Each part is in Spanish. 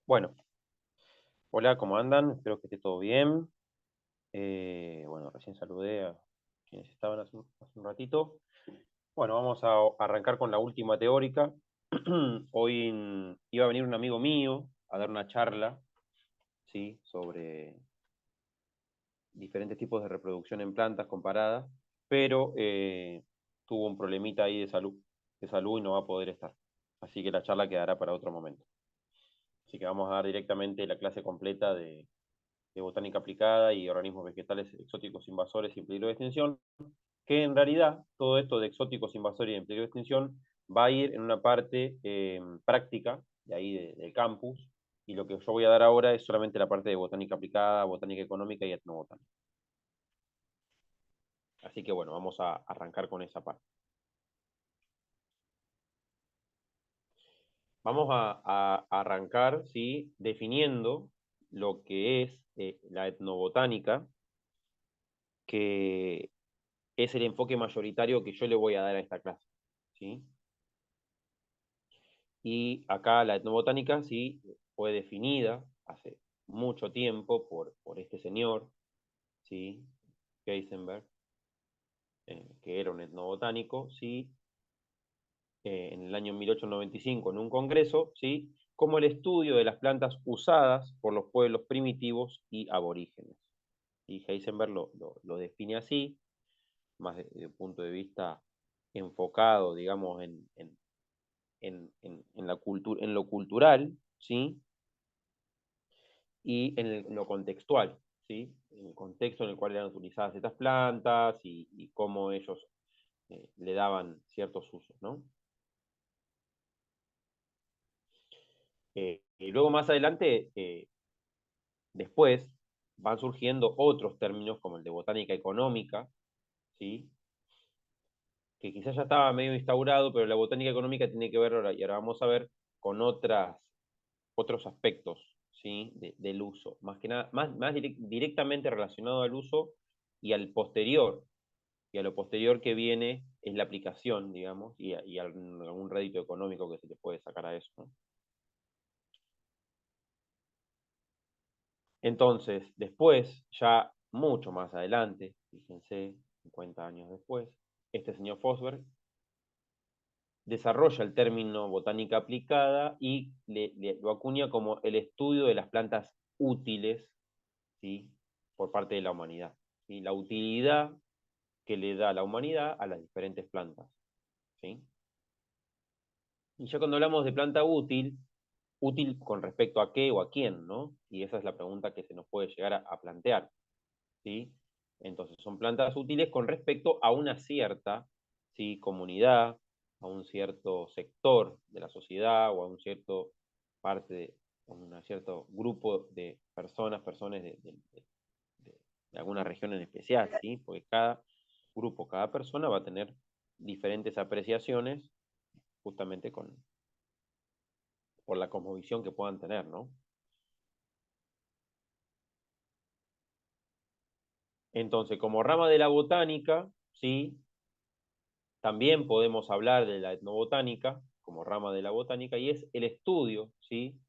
Bueno, hola, ¿cómo andan? Espero que esté todo bien. Bueno, recién saludé a quienes estaban hace un ratito. Bueno, vamos a arrancar con la última teórica. Hoy iba a venir un amigo mío a dar una charla, ¿sí? Sobre diferentes tipos de reproducción en plantas comparadas, pero tuvo un problemita ahí de salud y no va a poder estar. Así que la charla quedará para otro momento. Así que vamos a dar directamente la clase completa de botánica aplicada y organismos vegetales exóticos invasores y en peligro de extinción, que en realidad todo esto de exóticos invasores y en peligro de extinción va a ir en una parte práctica, de ahí del campus, y lo que yo voy a dar ahora es solamente la parte de botánica aplicada, botánica económica y etnobotánica. Así que bueno, vamos a arrancar con esa parte. Vamos a arrancar, ¿sí? Definiendo lo que es la etnobotánica, que es el enfoque mayoritario que yo le voy a dar a esta clase, ¿sí? Y acá la etnobotánica sí fue definida hace mucho tiempo por este señor, ¿sí? Heisenberg, que era un etnobotánico, ¿sí? En el año 1895 en un congreso, ¿sí? Como el estudio de las plantas usadas por los pueblos primitivos y aborígenes. Y Heisenberg lo define así, más desde un punto de vista enfocado, digamos, en en lo cultural, ¿sí? Y en lo contextual, ¿sí? En el contexto en el cual eran utilizadas estas plantas y cómo ellos le daban ciertos usos, ¿no? Y luego más adelante, después, van surgiendo otros términos como el de botánica económica, ¿sí? Que quizás ya estaba medio instaurado, pero la botánica económica tiene que ver, y ahora vamos a ver, con otros aspectos, ¿sí? Del uso, más que nada, más directamente relacionado al uso y al posterior, y a lo posterior que viene es la aplicación, digamos, y algún rédito económico que se le puede sacar a eso, ¿no? Entonces, después, ya mucho más adelante, fíjense, 50 años después, este señor Fosberg desarrolla el término botánica aplicada y lo acuña como el estudio de las plantas útiles, ¿sí? Por parte de la humanidad, ¿sí? La utilidad que le da la humanidad a las diferentes plantas, ¿sí? Y ya cuando hablamos de planta útil, útil con respecto a qué o a quién, ¿no? Y esa es la pregunta que se nos puede llegar a plantear, ¿sí? Entonces, son plantas útiles con respecto a una cierta, ¿sí? Comunidad, a un cierto sector de la sociedad o a un cierto un cierto grupo de personas de alguna región en especial, ¿sí? Porque cada grupo, cada persona va a tener diferentes apreciaciones justamente por la cosmovisión que puedan tener, ¿no? Entonces, como rama de la botánica, ¿sí? También podemos hablar de la etnobotánica como rama de la botánica y es el estudio, ¿sí?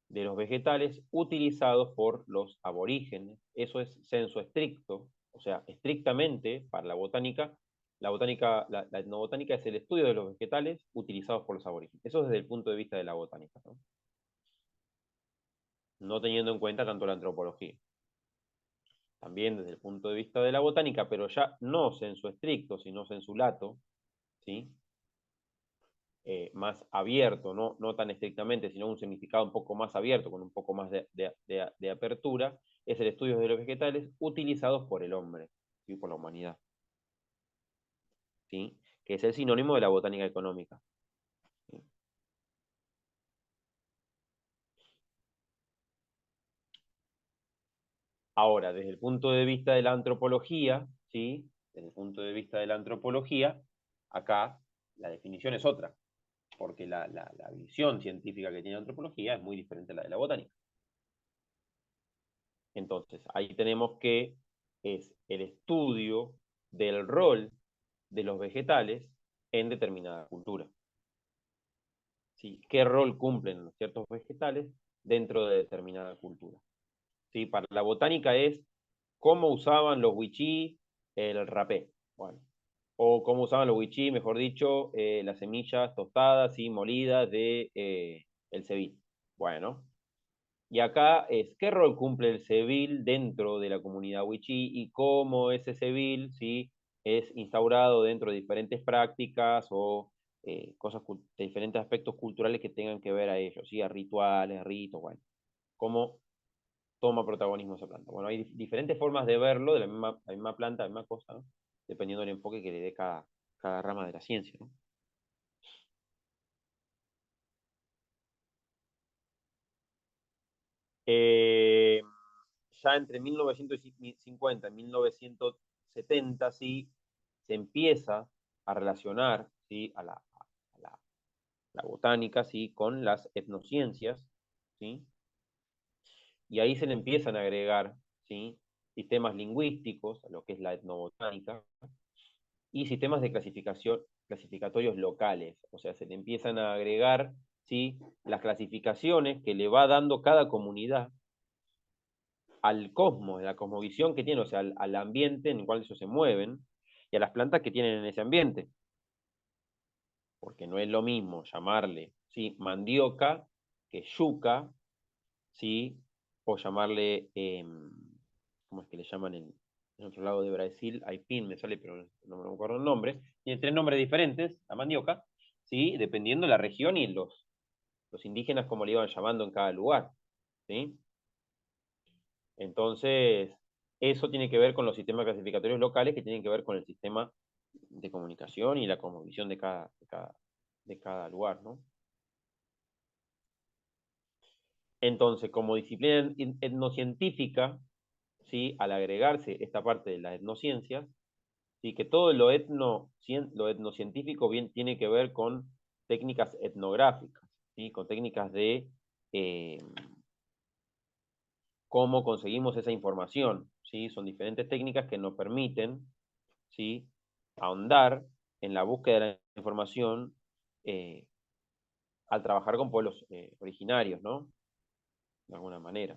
De los vegetales utilizados por los aborígenes. Eso es sensu estricto, o sea, estrictamente para la etnobotánica es el estudio de los vegetales utilizados por los aborígenes. Eso desde el punto de vista de la botánica, ¿no? No teniendo en cuenta tanto la antropología. También desde el punto de vista de la botánica, pero ya no sensu estricto, sino sensu lato, ¿sí? Más abierto, no tan estrictamente, sino un significado un poco más abierto, con un poco más de apertura, es el estudio de los vegetales utilizados por el hombre, ¿sí? Por la humanidad, ¿sí? Que es el sinónimo de la botánica económica, ¿sí? Ahora, desde el punto de vista de la antropología, ¿sí? Desde el punto de vista de la antropología, acá la definición es otra, porque la visión científica que tiene la antropología es muy diferente a la de la botánica. Entonces, ahí tenemos que es el estudio del rol de los vegetales en determinada cultura. ¿Sí? ¿Qué rol cumplen ciertos vegetales dentro de determinada cultura. ¿Sí? Para la botánica es cómo usaban los wichí el rapé. Bueno, o cómo usaban los wichí, mejor dicho, las semillas tostadas y molidas de el cebil. Bueno, y acá es qué rol cumple el cebil dentro de la comunidad wichí y cómo ese cebil, ¿sí?, es instaurado dentro de diferentes prácticas o cosas de diferentes aspectos culturales que tengan que ver a ellos, ¿sí?, a rituales, ritos, bueno, cómo toma protagonismo esa planta. Bueno, hay diferentes formas de verlo de la misma planta, la misma cosa, ¿no?, dependiendo del enfoque que le dé cada rama de la ciencia, ¿no? Eh, ya entre 1950 y 1970, ¿sí?, se empieza a relacionar, ¿sí?, la botánica, ¿sí?, con las etnociencias, ¿sí? Y ahí se le empiezan a agregar, ¿sí?, sistemas lingüísticos, a lo que es la etnobotánica, y sistemas de clasificación, clasificatorios locales. O sea, se le empiezan a agregar, ¿sí?, las clasificaciones que le va dando cada comunidad al cosmos, a la cosmovisión que tiene, o sea, al ambiente en el cual ellos se mueven, y a las plantas que tienen en ese ambiente. Porque no es lo mismo llamarle, ¿sí?, mandioca que yuca, ¿sí?, o llamarle, ¿cómo es que le llaman en otro lado de Brasil? Aipín me sale, pero no me acuerdo el nombre. Tiene tres nombres diferentes, la mandioca, ¿sí?, dependiendo de la región y los indígenas como le iban llamando en cada lugar, ¿sí? Entonces, eso tiene que ver con los sistemas clasificatorios locales que tienen que ver con el sistema de comunicación y la cosmovisión de cada lugar, ¿no? Entonces, como disciplina etnocientífica, ¿sí?, al agregarse esta parte de las etnociencias, ¿sí?, que todo lo etnocientífico bien tiene que ver con técnicas etnográficas, ¿sí?, con técnicas de eh, cómo conseguimos esa información, ¿sí? Son diferentes técnicas que nos permiten, ¿sí?, ahondar en la búsqueda de la información eh, al trabajar con pueblos originarios, ¿no? De alguna manera.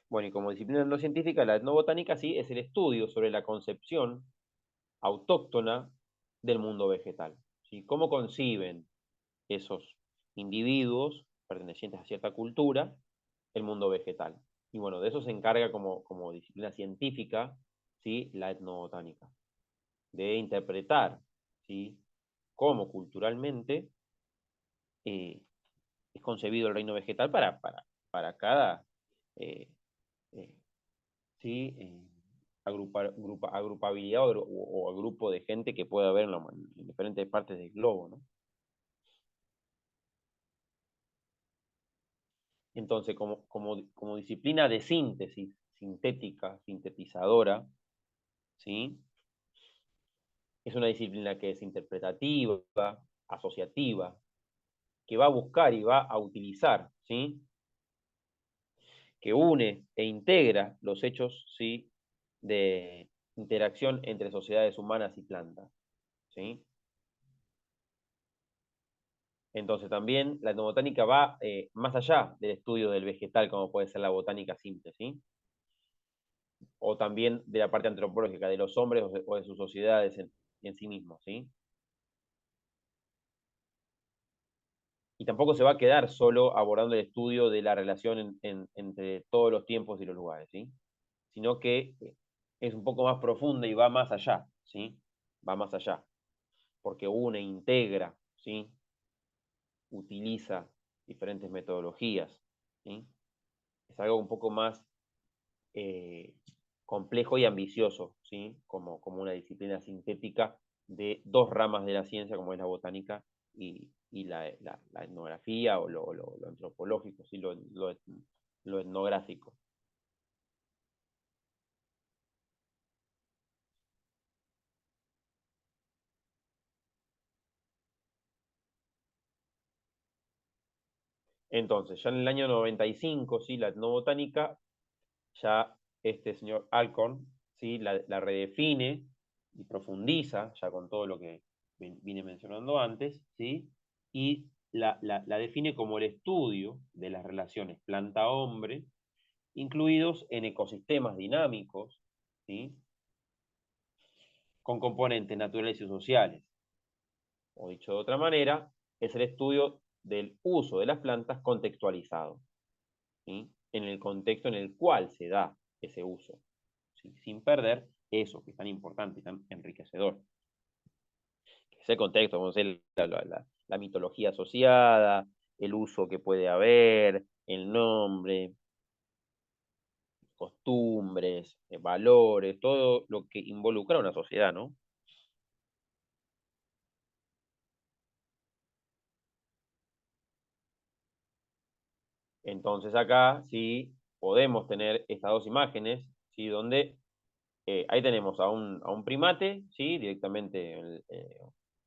Bueno, y como disciplina no científica, la etnobotánica sí es el estudio sobre la concepción autóctona del mundo vegetal, ¿sí? Cómo conciben esos individuos pertenecientes a cierta cultura el mundo vegetal. Y bueno, de eso se encarga como disciplina científica, ¿sí?, la etnobotánica, de interpretar, ¿sí?, cómo culturalmente eh, es concebido el reino vegetal para cada eh, eh, ¿sí? Agrupabilidad o grupo de gente que pueda haber en diferentes partes del globo, ¿no? Entonces, como disciplina de síntesis, sintética, sintetizadora, ¿sí?, es una disciplina que es interpretativa, asociativa, que va a buscar y va a utilizar, ¿sí?, que une e integra los hechos, ¿sí?, de interacción entre sociedades humanas y plantas, ¿sí? Entonces también la etnobotánica va más allá del estudio del vegetal, como puede ser la botánica simple, ¿sí? O también de la parte antropológica de los hombres o de sus sociedades en sí mismos, ¿sí? Y tampoco se va a quedar solo abordando el estudio de la relación entre todos los tiempos y los lugares, ¿sí? Sino que es un poco más profunda y va más allá, ¿sí? Va más allá, porque une, integra, ¿sí?, utiliza diferentes metodologías, ¿sí? Es algo un poco más eh, complejo y ambicioso, ¿sí?, como una disciplina sintética de dos ramas de la ciencia, como es la botánica y la etnografía o lo antropológico, ¿sí?, lo etnográfico. Entonces, ya en el año 95, ¿sí?, la etnobotánica, ya este señor Alcorn, ¿sí?, la redefine y profundiza, ya con todo lo que vine mencionando antes, ¿sí?, y la define como el estudio de las relaciones planta-hombre, incluidos en ecosistemas dinámicos, ¿sí? Con componentes naturales y sociales. O dicho de otra manera, es el estudio del uso de las plantas contextualizado, ¿sí? En el contexto en el cual se da ese uso, ¿sí? Sin perder eso que es tan importante y tan enriquecedor. Ese contexto, vamos a decir, la mitología asociada, el uso que puede haber, el nombre, costumbres, valores, todo lo que involucra a una sociedad, ¿no? Entonces acá sí podemos tener estas dos imágenes, ¿sí? Donde ahí tenemos a un primate, ¿sí? Directamente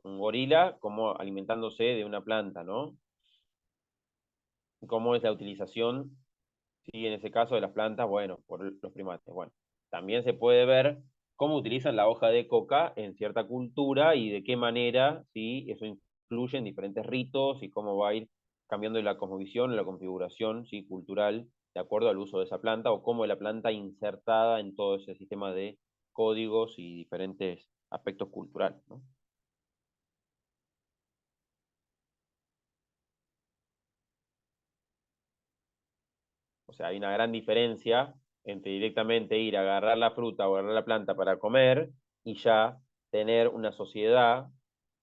un gorila, como alimentándose de una planta, ¿no? ¿Cómo es la utilización, sí, en ese caso de las plantas? Bueno, por los primates. Bueno, también se puede ver cómo utilizan la hoja de coca en cierta cultura y de qué manera, ¿sí? Eso influye en diferentes ritos y cómo va a ir cambiando la cosmovisión, la configuración, ¿sí? Cultural de acuerdo al uso de esa planta o cómo es la planta insertada en todo ese sistema de códigos y diferentes aspectos culturales, ¿no? O sea, hay una gran diferencia entre directamente ir a agarrar la fruta o agarrar la planta para comer y ya tener una sociedad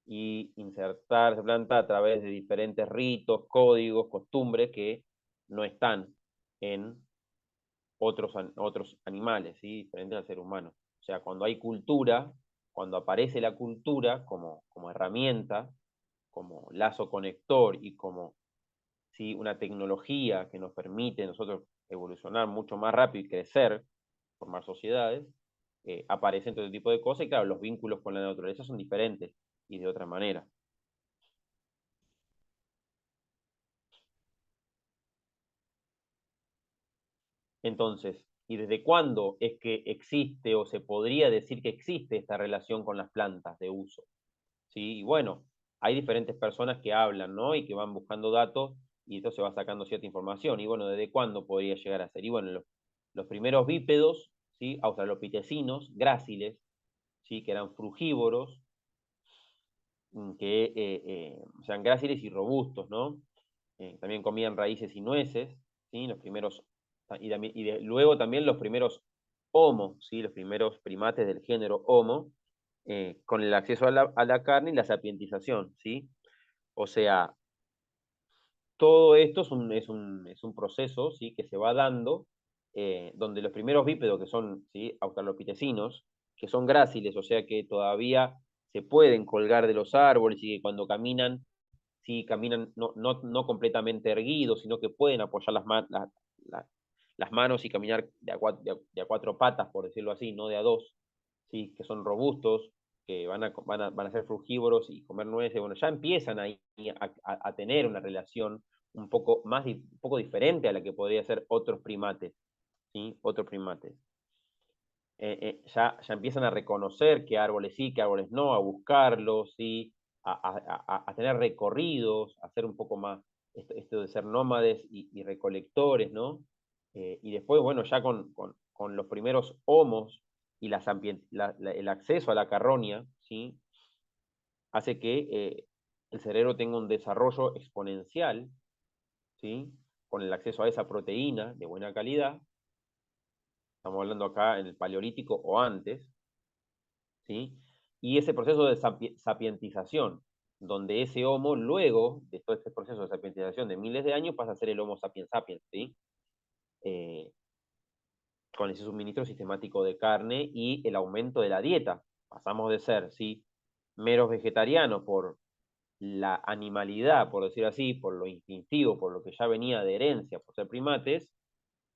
y insertar esa planta a través de diferentes ritos, códigos, costumbres que no están en otros animales, ¿sí? Diferentes al ser humano. O sea, cuando hay cultura, cuando aparece la cultura como herramienta, como lazo conector y como, ¿sí? Una tecnología que nos permite a nosotros evolucionar mucho más rápido y crecer, formar sociedades, aparecen todo tipo de cosas y claro, los vínculos con la naturaleza son diferentes y de otra manera. Entonces, ¿y desde cuándo es que existe o se podría decir que existe esta relación con las plantas de uso? ¿Sí? Y bueno, hay diferentes personas que hablan, ¿no? Y que van buscando datos y entonces se va sacando cierta información. Y bueno, ¿desde cuándo podría llegar a ser? Y bueno, los primeros bípedos, ¿sí? Australopitecinos, gráciles, ¿sí? Que eran frugívoros, que sean gráciles y robustos, ¿no? También comían raíces y nueces, ¿sí? Los primeros, luego también los primeros Homo, ¿sí? Los primeros primates del género Homo, con el acceso a la carne y la sapientización, ¿sí? O sea, todo esto es un proceso, ¿sí? Que se va dando, donde los primeros bípedos, que son, ¿sí? Australopitecinos, que son gráciles, o sea que todavía se pueden colgar de los árboles y que cuando caminan, sí, caminan no completamente erguidos, sino que pueden apoyar la- las manos y caminar de a cuatro patas, por decirlo así, no de a dos, ¿sí? Que son robustos, que van a ser frugívoros y comer nueces. Bueno, ya empiezan ahí a tener una relación un poco, un poco diferente a la que podría ser otros primates, ¿sí? Otros primates. Ya empiezan a reconocer qué árboles sí, qué árboles no, a buscarlos, ¿sí? A tener recorridos, a hacer un poco más esto de ser nómades y recolectores, ¿no? Y después, bueno, ya con los primeros homos y el acceso a la carroña, ¿sí? Hace que el cerebro tenga un desarrollo exponencial, ¿sí? Con el acceso a esa proteína de buena calidad, estamos hablando acá en el Paleolítico o antes, ¿sí? Y ese proceso de sapientización, donde ese Homo, luego de todo este proceso de sapientización de miles de años, pasa a ser el Homo sapiens sapiens, ¿sí? Eh, con ese suministro sistemático de carne y el aumento de la dieta. Pasamos de ser, ¿sí? Meros vegetarianos por la animalidad, por decir así, por lo instintivo, por lo que ya venía de herencia, por ser primates,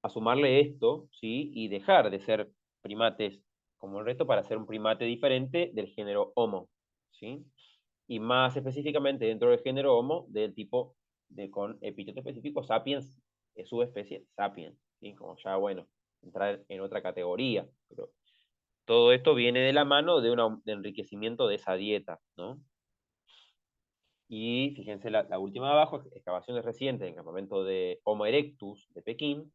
a sumarle esto, ¿sí? Y dejar de ser primates como el resto para ser un primate diferente del género Homo, ¿sí? Y más específicamente dentro del género Homo, del tipo con epíteto específico Sapiens, subespecie Sapiens, ¿sí? Como ya, bueno, entrar en otra categoría, pero todo esto viene de la mano de un enriquecimiento de esa dieta, ¿no? Y fíjense la última de abajo, excavaciones recientes del campamento de Homo erectus de Pekín,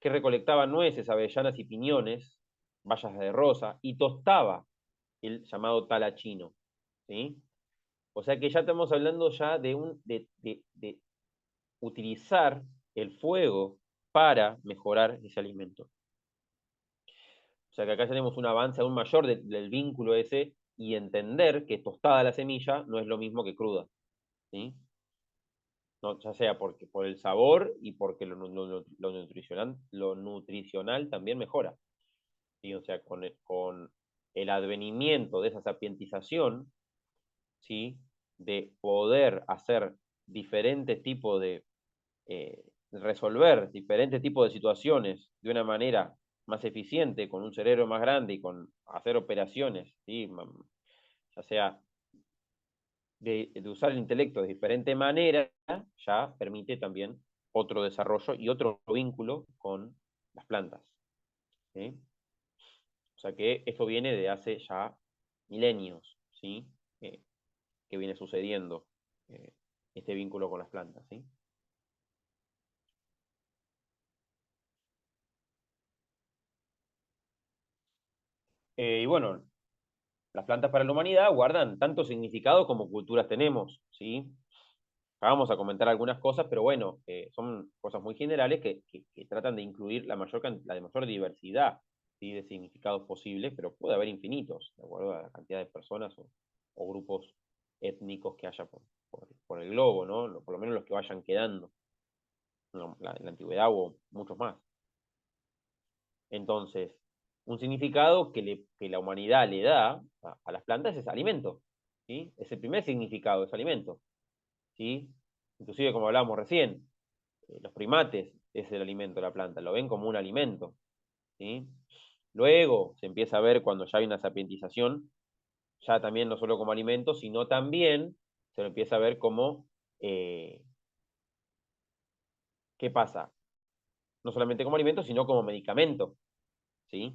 que recolectaba nueces, avellanas y piñones, bayas de rosa, y tostaba el llamado talachino, ¿sí? O sea que ya estamos hablando ya de utilizar el fuego para mejorar ese alimento. O sea que acá tenemos un avance aún mayor del vínculo ese y entender que tostada la semilla no es lo mismo que cruda, ¿sí? No, ya sea porque, por el sabor y porque lo nutricional también mejora, ¿sí? O sea, con el advenimiento de esa sapientización, ¿sí? De poder hacer diferentes tipos de, resolver diferentes tipos de situaciones de una manera más eficiente, con un cerebro más grande y con hacer operaciones, ¿sí? Ya sea de usar el intelecto de diferente manera, ya permite también otro desarrollo y otro vínculo con las plantas, ¿sí? O sea que esto viene de hace ya milenios, ¿sí? Que viene sucediendo eh, este vínculo con las plantas, ¿sí? Y bueno, las plantas para la humanidad guardan tanto significado como culturas tenemos, ¿sí? Vamos a comentar algunas cosas, pero bueno, son cosas muy generales que tratan de incluir la mayor diversidad, ¿sí? De significados posibles, pero puede haber infinitos, de acuerdo a la cantidad de personas o grupos étnicos que haya por el globo, ¿no? Por lo menos los que vayan quedando en la antigüedad o muchos más. Entonces, un significado que la humanidad le da a las plantas es alimento, ¿sí? Es el primer significado, es alimento, ¿sí? Inclusive, como hablábamos recién, los primates es el alimento de la planta, lo ven como un alimento, ¿sí? Luego se empieza a ver cuando ya hay una sapientización, ya también no solo como alimento, sino también se lo empieza a ver como, eh, ¿qué pasa? No solamente como alimento, sino como medicamento, ¿sí?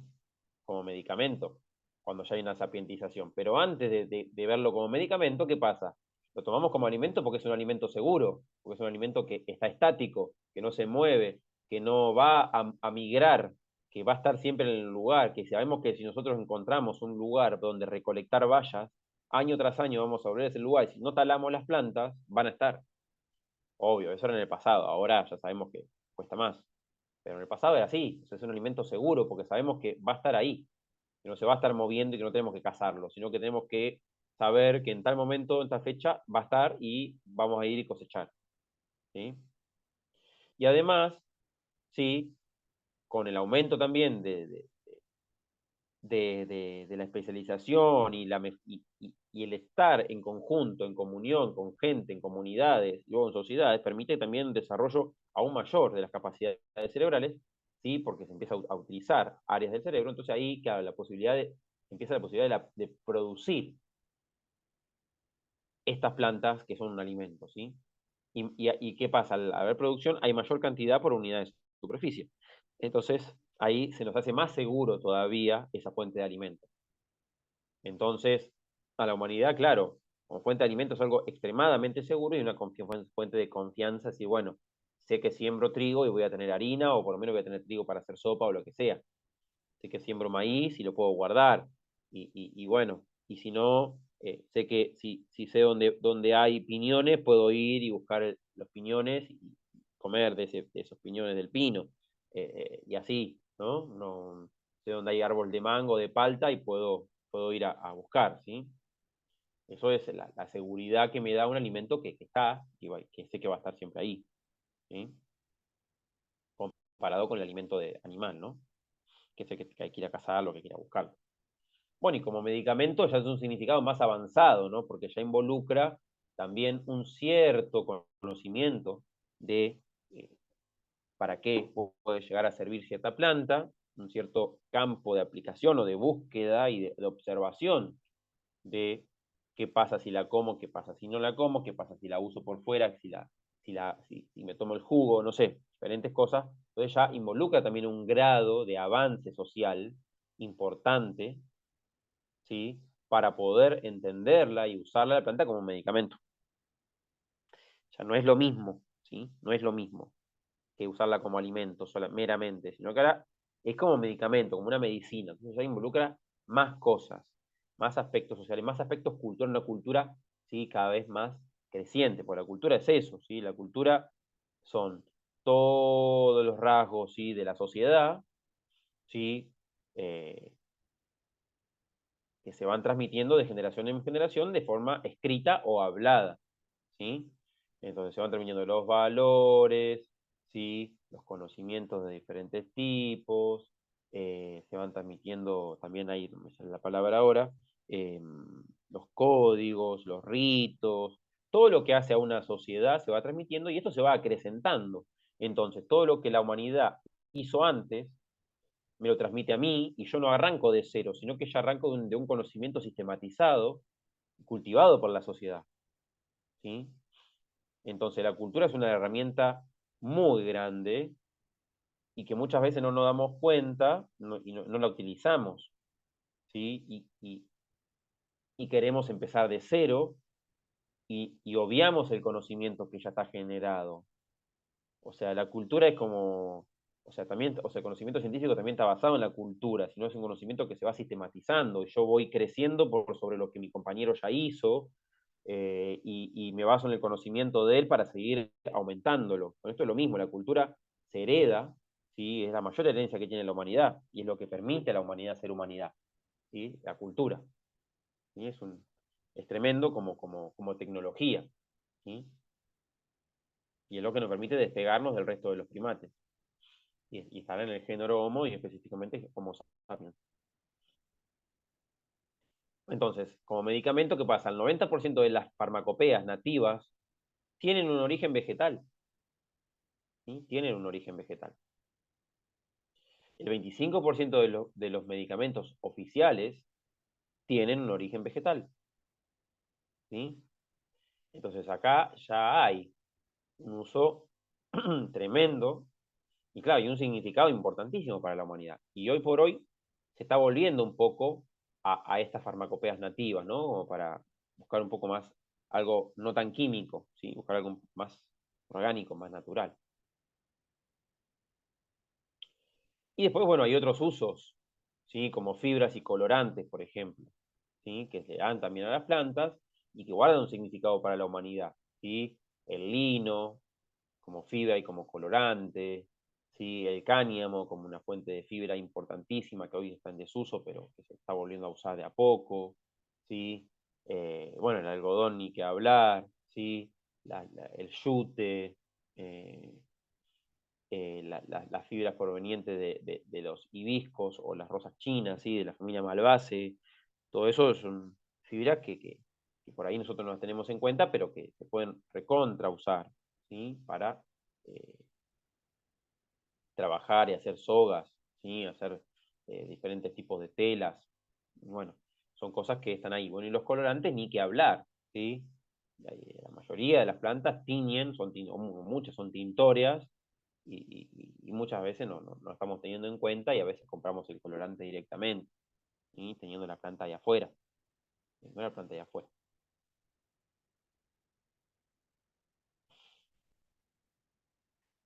Como medicamento, cuando ya hay una sapientización. Pero antes de verlo como medicamento, ¿qué pasa? Lo tomamos como alimento porque es un alimento seguro, porque es un alimento que está estático, que no se mueve, que no va a migrar, que va a estar siempre en el lugar, que sabemos que si nosotros encontramos un lugar donde recolectar bayas, año tras año vamos a volver a ese lugar, y si no talamos las plantas, van a estar. Obvio, eso era en el pasado, ahora ya sabemos que cuesta más. Pero en el pasado era así, o sea, es un alimento seguro porque sabemos que va a estar ahí, que no se va a estar moviendo y que no tenemos que cazarlo, sino que tenemos que saber que en tal momento, en tal fecha, va a estar y vamos a ir y cosechar, ¿sí? Y además, sí, con el aumento también de la especialización y el estar en conjunto, en comunión con gente, en comunidades y luego en sociedades, permite también un desarrollo aún mayor de las capacidades cerebrales, ¿sí? Porque se empieza a utilizar áreas del cerebro, entonces ahí claro, empieza la posibilidad de producir estas plantas que son un alimento, ¿sí? Y qué pasa? Al haber producción hay mayor cantidad por unidad de superficie. Entonces ahí se nos hace más seguro todavía esa fuente de alimento. Entonces, a la humanidad, claro, como fuente de alimentos es algo extremadamente seguro y una fuente de confianza, si bueno, sé que siembro trigo y voy a tener harina, o por lo menos voy a tener trigo para hacer sopa o lo que sea. Sé que siembro maíz y lo puedo guardar. Y bueno, y si no, sé que si sé dónde hay piñones, puedo ir y buscar los piñones y comer de esos piñones del pino. Y así, ¿no? No sé dónde hay árbol de mango, de palta y puedo ir a buscar, ¿sí? Eso es la seguridad que me da un alimento que está, que sé que va a estar siempre ahí, ¿sí? Comparado con el alimento de animal, ¿no? Que sé que hay que ir a cazarlo, que hay que ir a buscarlo. Bueno, y como medicamento ya es un significado más avanzado, ¿no? Porque ya involucra también un cierto conocimiento de para qué puede llegar a servir cierta planta, un cierto campo de aplicación o de búsqueda y de observación de qué pasa si la como, qué pasa si no la como, qué pasa si la uso por fuera, si me tomo el jugo, no sé, diferentes cosas. Entonces ya involucra también un grado de avance social importante, ¿sí? Para poder entenderla y usarla la planta como un medicamento. sea, no es lo mismo, ¿sí? No es lo mismo que usarla como alimento meramente, sino que ahora es como medicamento, como una medicina. Entonces ya involucra más cosas, más aspectos sociales, más aspectos culturales, una cultura, ¿sí? Cada vez más creciente, porque la cultura es eso, ¿sí? La cultura son todos los rasgos, ¿sí? De la sociedad, ¿sí? Eh, que se van transmitiendo de generación en generación de forma escrita o hablada, ¿sí? Entonces se van transmitiendo los valores, ¿sí? Los conocimientos de diferentes tipos, se van transmitiendo, también ahí, no me sale la palabra ahora, eh, los códigos, los ritos, todo lo que hace a una sociedad se va transmitiendo y esto se va acrecentando. Entonces, todo lo que la humanidad hizo antes, me lo transmite a mí y yo no arranco de cero, sino que ya arranco de un conocimiento sistematizado, cultivado por la sociedad, ¿sí? Entonces la cultura es una herramienta muy grande y que muchas veces no nos damos cuenta y no la utilizamos, ¿sí? Y queremos empezar de cero y obviamos el conocimiento que ya está generado. O sea, la cultura es como, o sea, también, o sea, el conocimiento científico también está basado en la cultura, sino es un conocimiento que se va sistematizando. Y yo voy creciendo por sobre lo que mi compañero ya hizo, y me baso en el conocimiento de él para seguir aumentándolo. Con esto es lo mismo, la cultura se hereda, ¿sí? Es la mayor herencia que tiene la humanidad y es lo que permite a la humanidad ser humanidad, ¿sí? La cultura. ¿Sí? Es tremendo como tecnología, ¿sí? Y es lo que nos permite despegarnos del resto de los primates y estar en el género Homo y específicamente Homo sapiens. Entonces, como medicamento, ¿qué pasa? El 90% de las farmacopeas nativas tienen un origen vegetal, ¿sí? Tienen un origen vegetal. El 25% de los medicamentos oficiales tienen un origen vegetal, ¿sí? Entonces acá ya hay un uso tremendo y claro, y un significado importantísimo para la humanidad. Y hoy por hoy se está volviendo un poco a estas farmacopeas nativas, ¿no? Como para buscar un poco más algo no tan químico, ¿sí? Buscar algo más orgánico, más natural. Y después, bueno, hay otros usos, ¿sí? Como fibras y colorantes, por ejemplo, ¿sí? Que se dan también a las plantas y que guardan un significado para la humanidad, ¿sí? El lino como fibra y como colorante, ¿sí? El cáñamo como una fuente de fibra importantísima que hoy está en desuso, pero que se está volviendo a usar de a poco, ¿sí? Bueno, el algodón ni que hablar, ¿sí? El yute, eh, las fibras provenientes de los hibiscos o las rosas chinas, ¿sí? De la familia Malvaceae, todo eso son fibras que por ahí nosotros no las tenemos en cuenta, pero que se pueden recontra usar, ¿sí? Para eh, trabajar y hacer sogas, ¿sí? Hacer diferentes tipos de telas. Bueno, son cosas que están ahí. Bueno, y los colorantes ni que hablar, ¿sí? La mayoría de las plantas tiñen, o muchas son tintorias, y muchas veces no estamos teniendo en cuenta y a veces compramos el colorante directamente, ¿sí? Teniendo la planta ahí afuera, teniendo la planta ahí afuera.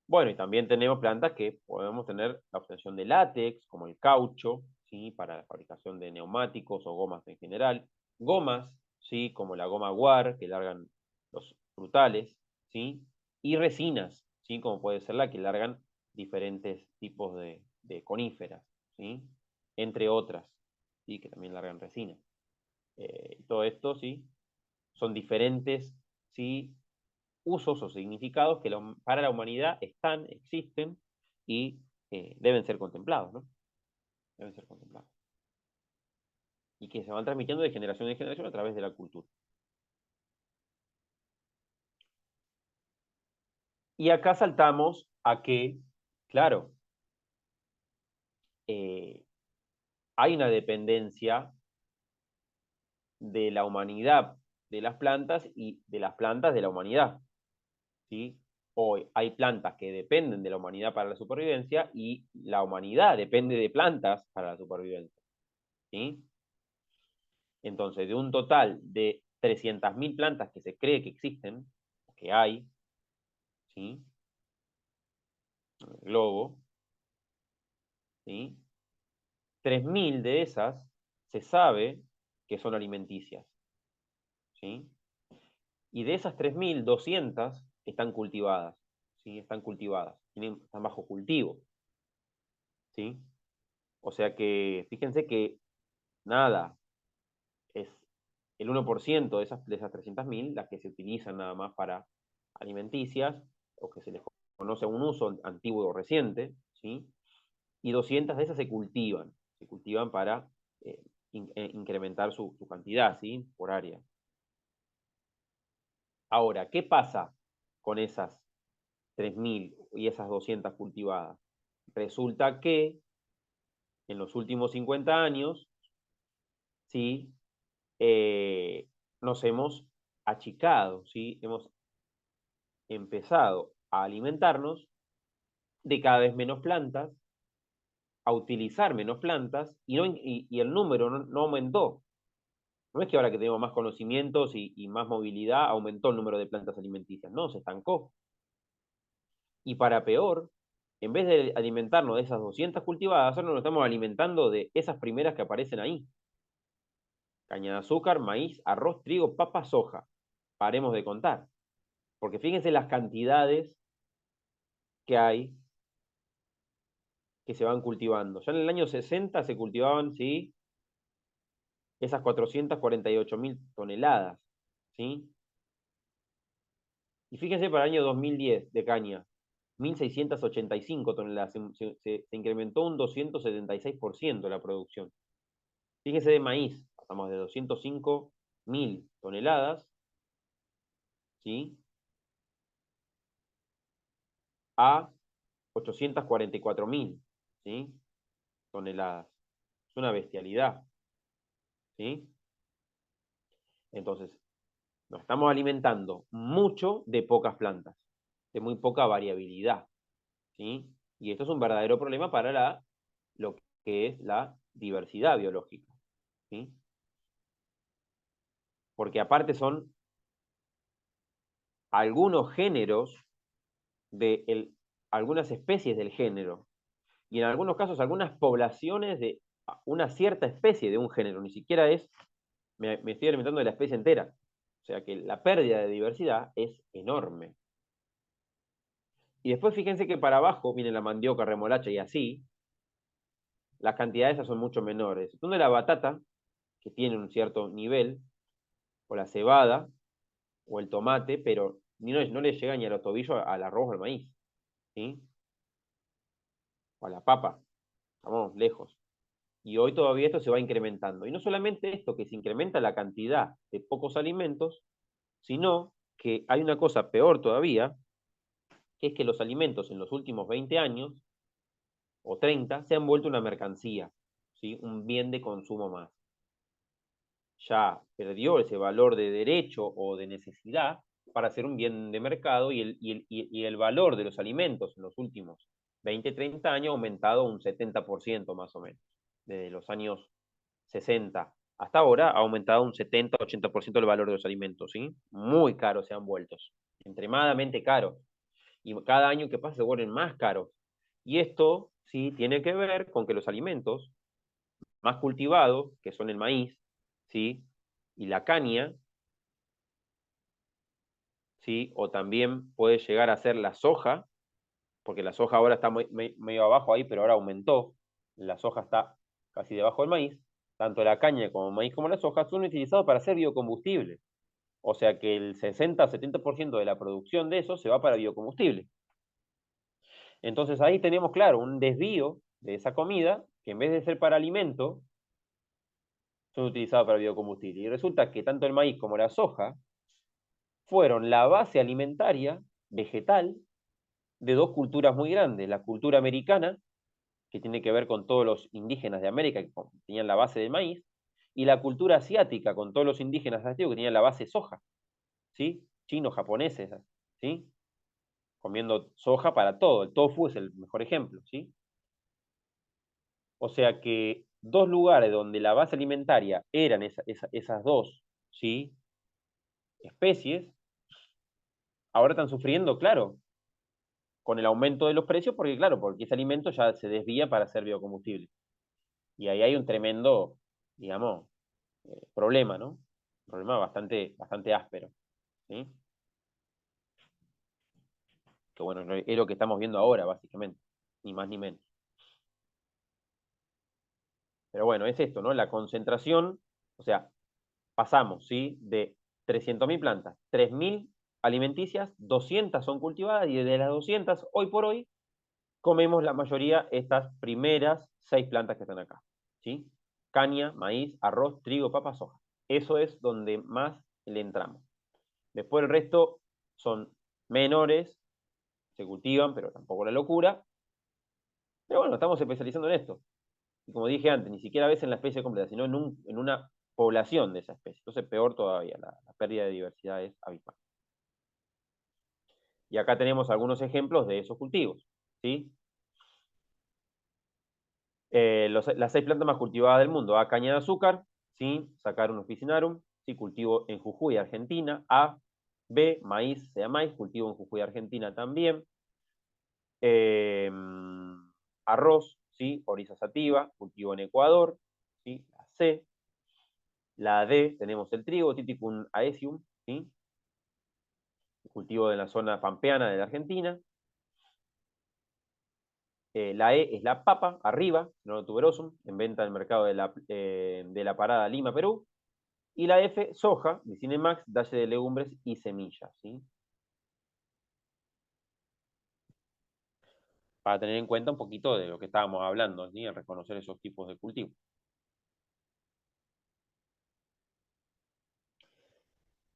Bueno, y también tenemos plantas que podemos tener la obtención de látex, como el caucho, ¿sí? Para la fabricación de neumáticos o gomas en general. Gomas, ¿sí? Como la goma guar, que largan los frutales, ¿sí? Y resinas, ¿sí? Como puede ser la que largan diferentes tipos de coníferas, ¿sí? Entre otras, ¿sí? Que también largan resina. Todo esto, ¿sí? Son diferentes, ¿sí? Usos o significados que para la humanidad están, existen y deben ser contemplados, ¿no? Deben ser contemplados. Y que se van transmitiendo de generación en generación a través de la cultura. Y acá saltamos a que, claro, eh, hay una dependencia de la humanidad de las plantas y de las plantas de la humanidad, ¿sí? Hoy hay plantas que dependen de la humanidad para la supervivencia y la humanidad depende de plantas para la supervivencia, ¿sí? Entonces, de un total de 300.000 plantas que se cree que existen, que hay, ¿sí? El globo, ¿sí? 3.000 de esas se sabe que son alimenticias, ¿sí? Y de esas 3.200 están cultivadas, ¿sí? Están cultivadas, están bajo cultivo, ¿sí? O sea que, fíjense que nada, es el 1% de esas 300.000 las que se utilizan nada más para alimenticias, o que se les conoce un uso antiguo o reciente, ¿sí? Y 200 de esas se cultivan para eh, incrementar su cantidad, ¿sí? Por área. Ahora, ¿qué pasa con esas 3.000 y esas 200 cultivadas? Resulta que en los últimos 50 años, ¿sí? Nos hemos achicado, ¿sí? Hemos empezado a alimentarnos de cada vez menos plantas, a utilizar menos plantas, y el número no aumentó. No es que ahora que tenemos más conocimientos y más movilidad aumentó el número de plantas alimenticias, no, se estancó. Y para peor, en vez de alimentarnos de esas 200 cultivadas, ahora nos estamos alimentando de esas primeras que aparecen ahí. Caña de azúcar, maíz, arroz, trigo, papa, soja. Paremos de contar. Porque fíjense las cantidades que hay que se van cultivando. Ya en el año 60 se cultivaban, ¿sí? Esas 448.000 toneladas, ¿sí? Y fíjense para el año 2010 de caña, 1.685 toneladas. Se incrementó un 276% la producción. Fíjense de maíz, pasamos de 205.000 toneladas, ¿sí? A 844.000, ¿sí? Toneladas. Es una bestialidad, ¿sí? Entonces, nos estamos alimentando mucho de pocas plantas, de muy poca variabilidad, ¿sí? Y esto es un verdadero problema para lo que es la diversidad biológica, ¿sí? Porque aparte son algunos géneros algunas especies del género, y en algunos casos algunas poblaciones de una cierta especie de un género, ni siquiera me estoy alimentando de la especie entera. O sea que la pérdida de diversidad es enorme. Y después fíjense que para abajo viene la mandioca, remolacha y así, las cantidades esas son mucho menores. Donde la batata, que tiene un cierto nivel, o la cebada, o el tomate, pero no le llega ni a los tobillos al arroz o al maíz, ¿sí? O a la papa, estamos lejos. Y hoy todavía esto se va incrementando. Y no solamente esto, que se incrementa la cantidad de pocos alimentos, sino que hay una cosa peor todavía, que es que los alimentos en los últimos 20 años o 30 se han vuelto una mercancía, ¿sí? Un bien de consumo más. Ya perdió ese valor de derecho o de necesidad para ser un bien de mercado, y el valor de los alimentos en los últimos 20, 30 años ha aumentado un 70% más o menos. Desde los años 60 hasta ahora ha aumentado un 70-80% el valor de los alimentos, ¿sí? Muy caros se han vuelto, extremadamente caros. Y cada año que pasa se vuelven más caros. Y esto, sí, tiene que ver con que los alimentos más cultivados, que son el maíz, ¿sí? Y la caña, ¿sí? O también puede llegar a ser la soja, porque la soja ahora está medio abajo ahí, pero ahora aumentó. La soja está casi debajo del maíz. Tanto la caña como el maíz como la soja son utilizados para hacer biocombustible. O sea que el 60-70% de la producción de eso se va para biocombustible. Entonces ahí tenemos, claro, un desvío de esa comida que en vez de ser para alimento, son utilizados para biocombustible. Y resulta que tanto el maíz como la soja fueron la base alimentaria vegetal de dos culturas muy grandes. La cultura americana, que tiene que ver con todos los indígenas de América que tenían la base del maíz, y la cultura asiática, con todos los indígenas asiáticos que tenían la base soja, ¿sí? Chinos, japoneses, ¿sí? Comiendo soja para todo. El tofu es el mejor ejemplo, ¿sí? O sea que dos lugares donde la base alimentaria eran esas dos, ¿sí? Especies, ahora están sufriendo, claro, con el aumento de los precios, porque claro, porque ese alimento ya se desvía para ser biocombustible. Y ahí hay un tremendo, digamos, problema, ¿no? Un problema bastante áspero, ¿sí? Que bueno, es lo que estamos viendo ahora, básicamente, ni más ni menos. Pero bueno, es esto, ¿no? La concentración, o sea, pasamos, ¿sí? De 300.000 plantas, 3.000 alimenticias, 200 son cultivadas y de las 200, hoy por hoy, comemos la mayoría estas primeras 6 plantas que están acá, ¿sí? Caña, maíz, arroz, trigo, papa, soja. Eso es donde más le entramos. Después el resto son menores, se cultivan, pero tampoco la locura. Pero bueno, estamos especializando en esto. Y como dije antes, ni siquiera ves en la especie completa, sino en una población de esa especie. Entonces, peor todavía, la pérdida de diversidad es abismal. Y acá tenemos algunos ejemplos de esos cultivos, ¿sí? Las 6 plantas más cultivadas del mundo: A, caña de azúcar, ¿sí? Saccharum officinarum, ¿sí? Cultivo en Jujuy, Argentina. A. B, maíz, sea maíz, cultivo en Jujuy, Argentina también. Eh, Arroz, ¿sí? Oryza sativa, cultivo en Ecuador, ¿sí? La C. La D, tenemos el trigo, Typhus aecium, ¿sí? Cultivo de la zona pampeana de la Argentina. La E es la papa, arriba, no tuberosum, en venta en el mercado de la Parada Lima, Perú. Y la F, soja, Max, dalle de legumbres y semillas, ¿sí? Para tener en cuenta un poquito de lo que estábamos hablando, ¿sí? En reconocer esos tipos de cultivos.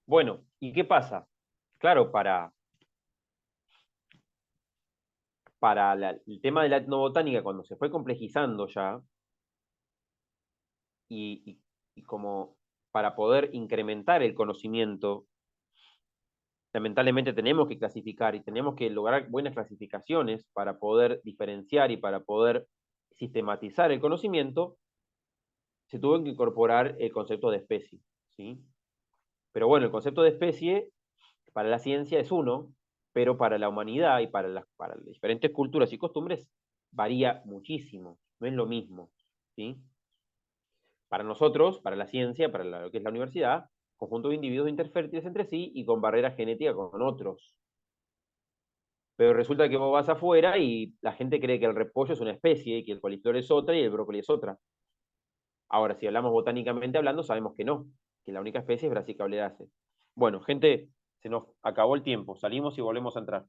Bueno, ¿y qué pasa? Claro, para el tema de la etnobotánica, cuando se fue complejizando ya, y como para poder incrementar el conocimiento, lamentablemente tenemos que clasificar y tenemos que lograr buenas clasificaciones para poder diferenciar y para poder sistematizar el conocimiento, se tuvo que incorporar el concepto de especie, ¿sí? Pero bueno, el concepto de especie para la ciencia es uno, pero para la humanidad y para las diferentes culturas y costumbres varía muchísimo, no es lo mismo, ¿sí? Para nosotros, para la ciencia, para lo que es la universidad, conjunto de individuos interfértiles entre sí y con barrera genética con otros. Pero resulta que vos vas afuera y la gente cree que el repollo es una especie, y que el coliflor es otra y el brócoli es otra. Ahora, si hablamos botánicamente hablando, sabemos que no, que la única especie es Brassicauleraceae. Bueno, gente, se nos acabó el tiempo. Salimos y volvemos a entrar.